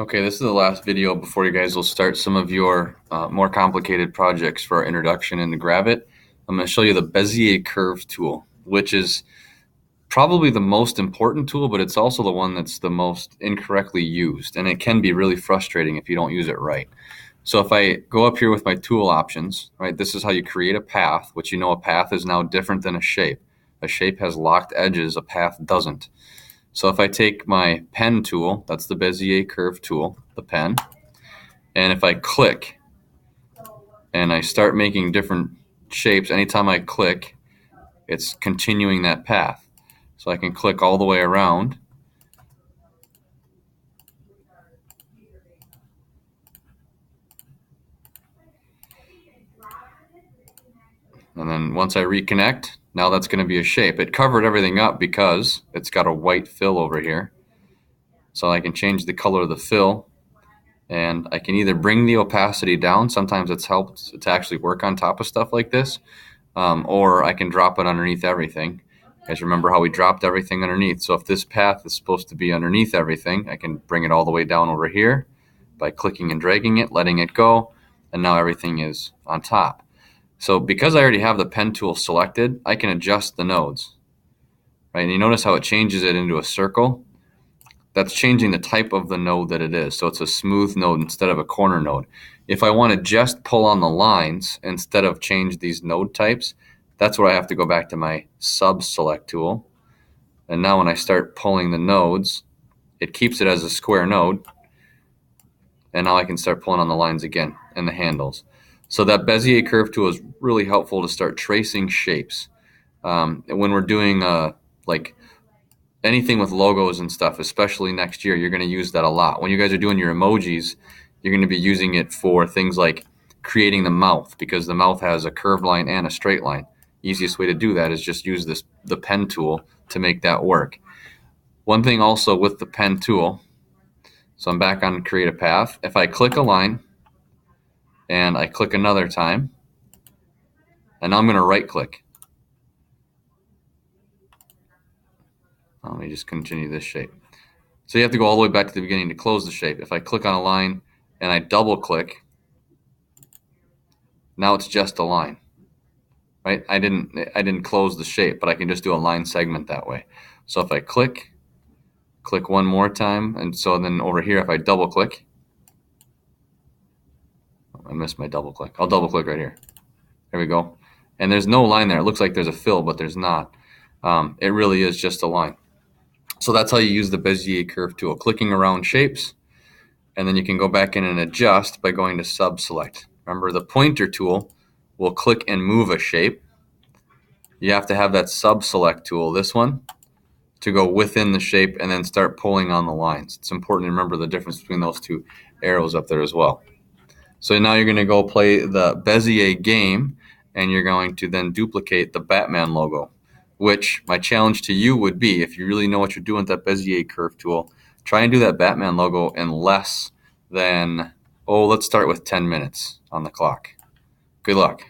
Okay, this is the last video before you guys will start some of your more complicated projects for our introduction into Gravit. I'm going to show you the Bezier curve tool, which is probably the most important tool, but it's also the one that's the most incorrectly used, and it can be really frustrating if you don't use it right. So if I go up here with my tool options, right, this is how you create a path, which you know a path is now different than a shape. A shape has locked edges, a path doesn't. So if I take my pen tool, that's the Bezier curve tool, the pen, and if I click and I start making different shapes, anytime I click, it's continuing that path. So I can click all the way around. And then once I reconnect, now that's going to be a shape. It covered everything up because it's got a white fill over here. So I can change the color of the fill, and I can either bring the opacity down. Sometimes it's helped to actually work on top of stuff like this, or I can drop it underneath everything. You guys remember how we dropped everything underneath? So if this path is supposed to be underneath everything, I can bring it all the way down over here by clicking and dragging it, letting it go, and now everything is on top. So because I already have the pen tool selected, I can adjust the nodes, right? And you notice how it changes it into a circle? That's changing the type of the node that it is. So it's a smooth node instead of a corner node. If I want to just pull on the lines instead of change these node types, that's where I have to go back to my sub-select tool. And now when I start pulling the nodes, it keeps it as a square node. And now I can start pulling on the lines again and the handles. So that Bezier curve tool is really helpful to start tracing shapes. When we're doing like anything with logos and stuff, especially next year, you're going to use that a lot. When you guys are doing your emojis, you're going to be using it for things like creating the mouth, because the mouth has a curved line and a straight line. Easiest way to do that is just use the pen tool to make that work. One thing also with the pen tool, so I'm back on create a path. If I click a line and I click another time, and now I'm going to right click. Let me just continue this shape. So you have to go all the way back to the beginning to close the shape. If I click on a line and I double click, now it's just a line, right? I didn't close the shape, but I can just do a line segment that way. So if I click one more time, and so then over here, if I double click, I missed my double click. I'll double click right here. There we go. And there's no line there. It looks like there's a fill, but there's not. It really is just a line. So that's how you use the Bezier curve tool, clicking around shapes, and then you can go back in and adjust by going to sub-select. Remember, the pointer tool will click and move a shape. You have to have that sub-select tool, this one, to go within the shape and then start pulling on the lines. It's important to remember the difference between those two arrows up there as well. So now you're going to go play the Bezier game, and you're going to then duplicate the Batman logo, which my challenge to you would be, if you really know what you're doing with that Bezier curve tool, try and do that Batman logo in less than, let's start with 10 minutes on the clock. Good luck.